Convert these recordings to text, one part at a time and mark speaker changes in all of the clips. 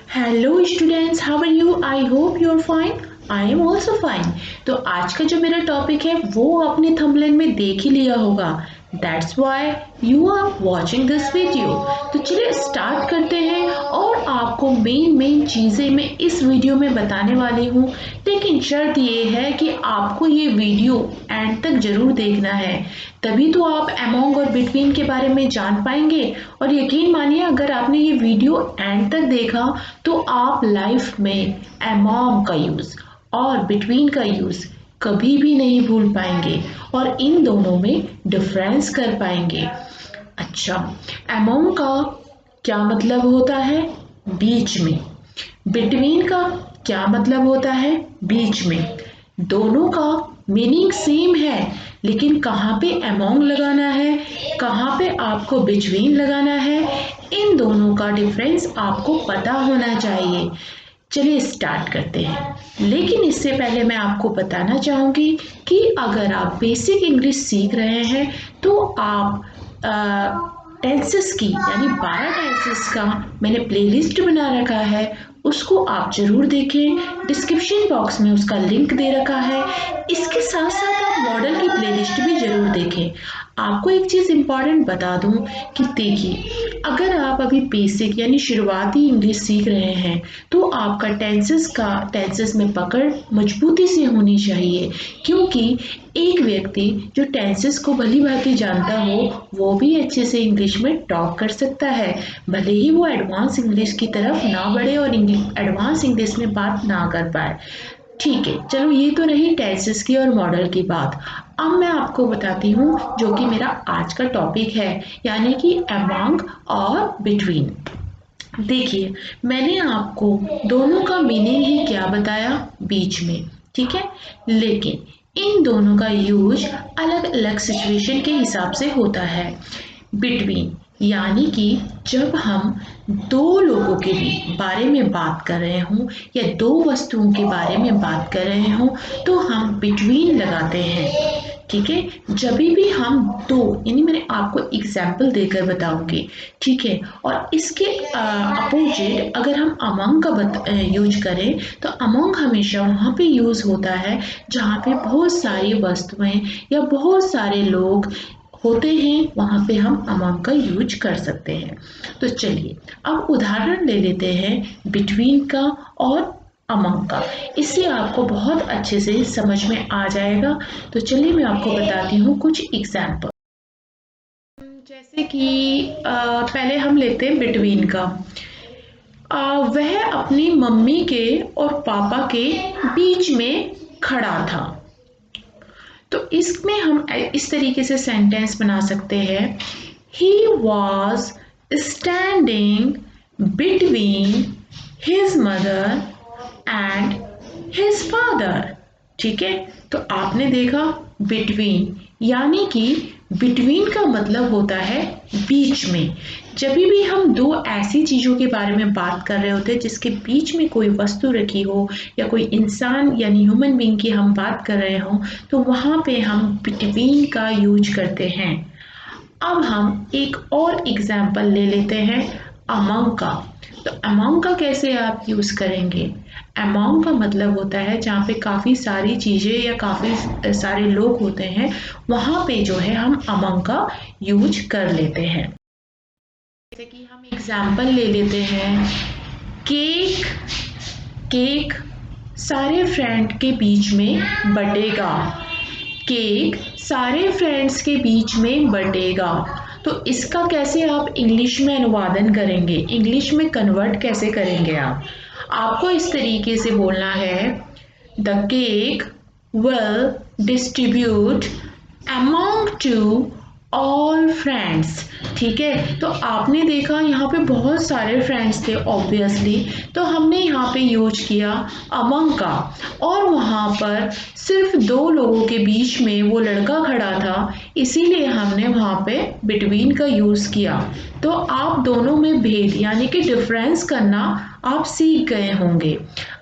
Speaker 1: Hello students, how are you? I hope you are fine. I am also fine. तो आज का जो मेरा टॉपिक है वो आपने थंबनेल में देख ही लिया होगा। That's why you are watching this video. तो चलिए स्टार्ट करते हैं और आपको मेन चीज़ें मैं इस वीडियो में बताने वाली हूँ। लेकिन शर्त ये है कि आपको ये वीडियो एंड तक ज़रूर देखना है, तभी तो आप अमोंग और बिटवीन के बारे में जान पाएंगे। और यकीन मानिए, अगर आपने ये वीडियो एंड तक देखा तो आप लाइफ में अमोंग का यूज़ और बिटवीन का यूज़ कभी भी नहीं भूल पाएंगे और इन दोनों में डिफरेंस कर पाएंगे। अच्छा, अमोंग का क्या मतलब होता है? बीच में। बिटवीन का क्या मतलब होता है? बीच में। दोनों का मीनिंग सेम है, लेकिन कहाँ पे अमोंग लगाना है, कहाँ पे आपको बिटवीन लगाना है, इन दोनों का डिफरेंस आपको पता होना चाहिए। चलिए स्टार्ट करते हैं। लेकिन इससे पहले मैं आपको बताना चाहूँगी कि अगर आप बेसिक इंग्लिश सीख रहे हैं तो आप टेंसेस की यानी 12 टेंसेस का मैंने प्लेलिस्ट बना रखा है, उसको आप ज़रूर देखें। डिस्क्रिप्शन बॉक्स में उसका लिंक दे रखा है। इसके साथ साथ आप मॉडल की प्लेलिस्ट भी ज़रूर देखें। आपको एक चीज़ इम्पॉर्टेंट बता दूं कि देखिए, अगर आप अभी बेसिक यानी शुरुआती इंग्लिश सीख रहे हैं तो आपका टेंसेस में पकड़ मजबूती से होनी चाहिए, क्योंकि एक व्यक्ति जो टेंसेस को भली भांति जानता हो वो भी अच्छे से इंग्लिश में टॉक कर सकता है, भले ही वो एडवांस इंग्लिश की तरफ ना बढ़े और एडवांस इंग्लिश में बात ना कर पाए। ठीक है, चलो ये तो रही टेंसेस की और मॉडल की बात। अब मैं आपको बताती हूँ जो कि मेरा आज का टॉपिक है, यानी कि अमॉन्ग और बिटवीन। देखिए, मैंने आपको दोनों का मीनिंग ही क्या बताया? बीच में। ठीक है, लेकिन इन दोनों का यूज अलग अलग सिचुएशन के हिसाब से होता है। बिटवीन यानी कि जब हम दो लोगों के भी बारे में बात कर रहे हों या दो वस्तुओं के बारे में बात कर रहे हों तो हम बिटवीन लगाते हैं। ठीक है, जब भी हम दो, यानी मैंने आपको एग्जाम्पल देकर बताऊंगी। ठीक है, और इसके अपोजिट अगर हम अमंग का यूज करें तो अमंग हमेशा वहाँ पे यूज होता है जहाँ पे बहुत सारी वस्तुएं या बहुत सारे लोग होते हैं, वहाँ पे हम अमंग का यूज कर सकते हैं। तो चलिए अब उदाहरण ले लेते हैं बिटवीन का और अमंग का। इससे आपको बहुत अच्छे से समझ में आ जाएगा। तो चलिए मैं आपको बताती हूँ कुछ एग्जाम्पल। जैसे कि पहले हम लेते हैं बिटवीन का। वह अपनी मम्मी के और पापा के बीच में खड़ा था। तो इसमें हम इस तरीके से सेंटेंस बना सकते हैं, he was standing between his mother and his father. ठीक है, तो आपने देखा बिटवीन, यानी कि बिटवीन का मतलब होता है बीच में। जब भी हम दो ऐसी चीज़ों के बारे में बात कर रहे होते हैं जिसके बीच में कोई वस्तु रखी हो या कोई इंसान यानी ह्यूमन बीइंग की हम बात कर रहे हों, तो वहाँ पे हम बिटवीन का यूज करते हैं। अब हम एक और एग्जाम्पल ले लेते हैं अमंग का। तो अमंग का कैसे आप यूज़ करेंगे? अमंग का मतलब होता है जहाँ पे काफ़ी सारी चीज़ें या काफ़ी सारे लोग होते हैं, वहाँ पे जो है हम अमंग का यूज कर लेते हैं। जैसे कि हम एग्जाम्पल ले लेते हैं, केक केक सारे फ्रेंड के बीच में बटेगा। केक सारे फ्रेंड्स के बीच में बटेगा। तो इसका कैसे आप इंग्लिश में अनुवादन करेंगे, इंग्लिश में कन्वर्ट कैसे करेंगे? आपको इस तरीके से बोलना है, the cake will distribute among to all friends. ठीक है, तो आपने देखा यहाँ पे बहुत सारे फ्रेंड्स थे ऑब्वियसली, तो हमने यहाँ पे यूज किया अमंग का, और वहाँ पर सिर्फ दो लोगों के बीच में वो लड़का खड़ा था, इसीलिए हमने वहाँ पे बिटवीन का यूज किया। तो आप दोनों में भेद यानी कि डिफरेंस करना आप सीख गए होंगे।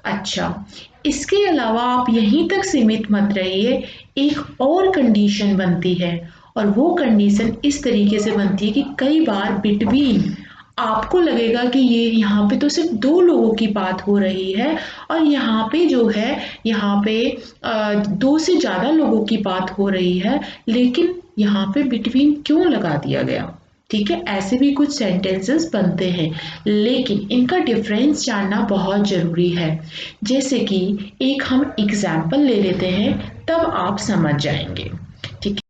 Speaker 1: अच्छा, इसके अलावा आप यहीं तक सीमित मत रहिए, एक और कंडीशन बनती है, और वो कंडीशन इस तरीके से बनती है कि कई बार बिटवीन आपको लगेगा कि ये यहाँ पे तो सिर्फ दो लोगों की बात हो रही है और यहाँ पे जो है यहाँ पे दो से ज़्यादा लोगों की बात हो रही है, लेकिन यहाँ पे बिटवीन क्यों लगा दिया गया। ठीक है, ऐसे भी कुछ सेंटेंसेस बनते हैं, लेकिन इनका डिफरेंस जानना बहुत ज़रूरी है। जैसे कि एक हम एग्जाम्पल ले लेते हैं, तब आप समझ जाएंगे। ठीक है,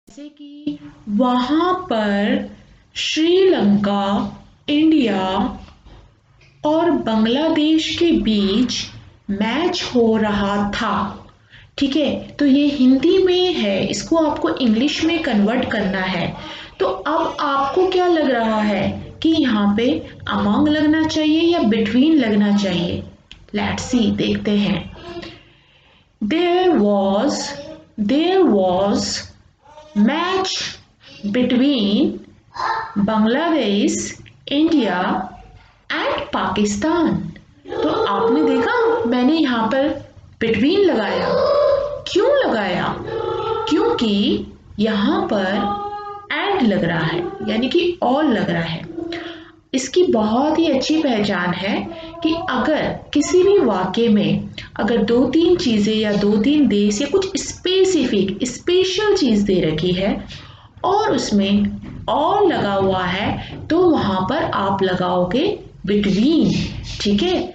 Speaker 1: जैसे कि वहाँ पर श्रीलंका, इंडिया और बांग्लादेश के बीच मैच हो रहा था। ठीक है, तो ये हिंदी में है, इसको आपको इंग्लिश में कन्वर्ट करना है। तो अब आपको क्या लग रहा है कि यहाँ पे अमंग लगना चाहिए या बिटवीन लगना चाहिए। लेट्स सी, देखते हैं। There was match between Bangladesh, India and Pakistan. तो आपने देखा, मैंने यहाँ पर बिटवीन लगाया। क्यों लगाया? क्योंकि यहाँ पर एंड लग रहा है, यानी कि और लग रहा है। इसकी बहुत ही अच्छी पहचान है कि अगर किसी भी वाक्य में अगर दो तीन चीज़ें या दो तीन देश या कुछ स्पेसिफिक स्पेशल चीज़ दे रखी है और उसमें और लगा हुआ है, तो वहाँ पर आप लगाओगे बिटवीन। ठीक है,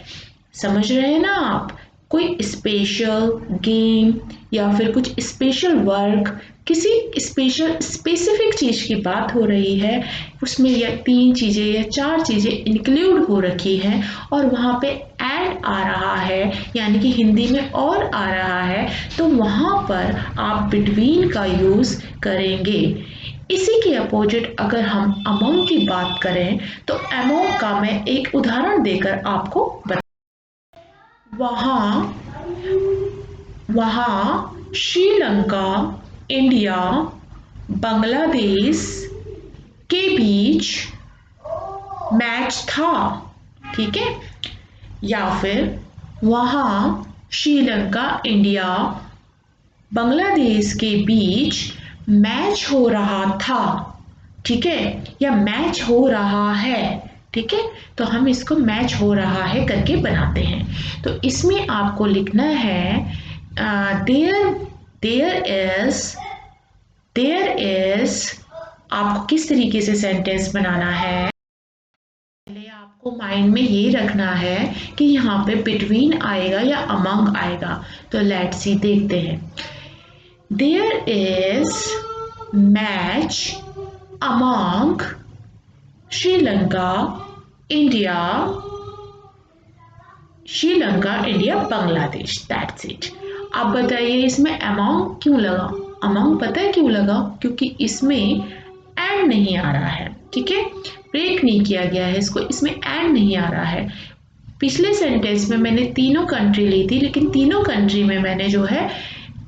Speaker 1: समझ रहे हैं ना आप। कोई स्पेशल गेम या फिर कुछ स्पेशल वर्क, किसी स्पेशल स्पेसिफिक चीज़ की बात हो रही है, उसमें या तीन चीज़ें या चार चीज़ें इंक्लूड हो रखी हैं और वहाँ पे एंड आ रहा है, यानी कि हिंदी में और आ रहा है, तो वहाँ पर आप बिटवीन का यूज़ करेंगे। इसी के अपोजिट अगर हम अमंग की बात करें, तो अमंग का मैं एक उदाहरण देकर आपको बता। वहाँ वहाँ श्रीलंका, इंडिया, बांग्लादेश के बीच मैच था। ठीक है, या फिर वहाँ श्रीलंका, इंडिया, बांग्लादेश के बीच मैच हो रहा था। ठीक है, या मैच हो रहा है। ठीक है, तो हम इसको मैच हो रहा है करके बनाते हैं। तो इसमें आपको लिखना है देयर देयर इज आपको किस तरीके से सेंटेंस बनाना है। पहले आपको माइंड में ये रखना है कि यहाँ पे बिटवीन आएगा या अमंग आएगा। तो लेट्स सी, देखते हैं। There is match among Sri Lanka, India Bangladesh. That's it. अब बताइए इसमें अमंग क्यों लगा। अमंग पता है क्यों लगा? क्योंकि इसमें एंड नहीं आ रहा है। ठीक है, ब्रेक नहीं किया गया है इसको, इसमें एंड नहीं आ रहा है। पिछले सेंटेंस में मैंने तीनों कंट्री ली थी, लेकिन तीनों कंट्री में मैंने जो है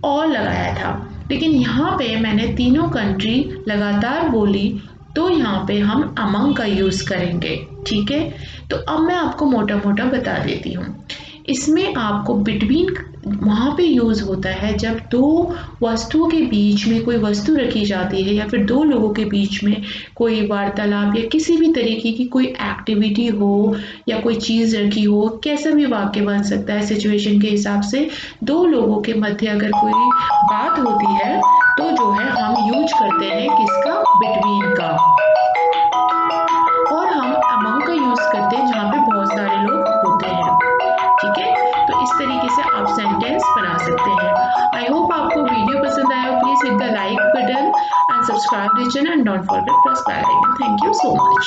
Speaker 1: और लगाया था, लेकिन यहाँ पे मैंने तीनों कंट्री लगातार बोली, तो यहाँ पे हम अमंग का यूज़ करेंगे। ठीक है, तो अब मैं आपको मोटा मोटा बता देती हूँ। इसमें आपको बिटवीन वहाँ पे यूज़ होता है जब दो वस्तुओं के बीच में कोई वस्तु रखी जाती है या फिर दो लोगों के बीच में कोई वार्तालाप या किसी भी तरीके की कोई एक्टिविटी हो या कोई चीज़ रखी हो, कैसा भी वाक्य बन सकता है सिचुएशन के हिसाब से। दो लोगों के मध्य अगर कोई बात होती है, तो जो है हम यूज करते हैं किसका? बिटवीन का। और हम अमंग का यूज करते हैं जहाँ पे बहुत सारे लोग होते हैं। ठीक है, तो इस तरीके से आप सेंटेंस बना सकते हैं। आई होप आपको वीडियो पसंद आया। Please hit the like button and subscribe the channel and don't forget press bell icon. Thank you so much.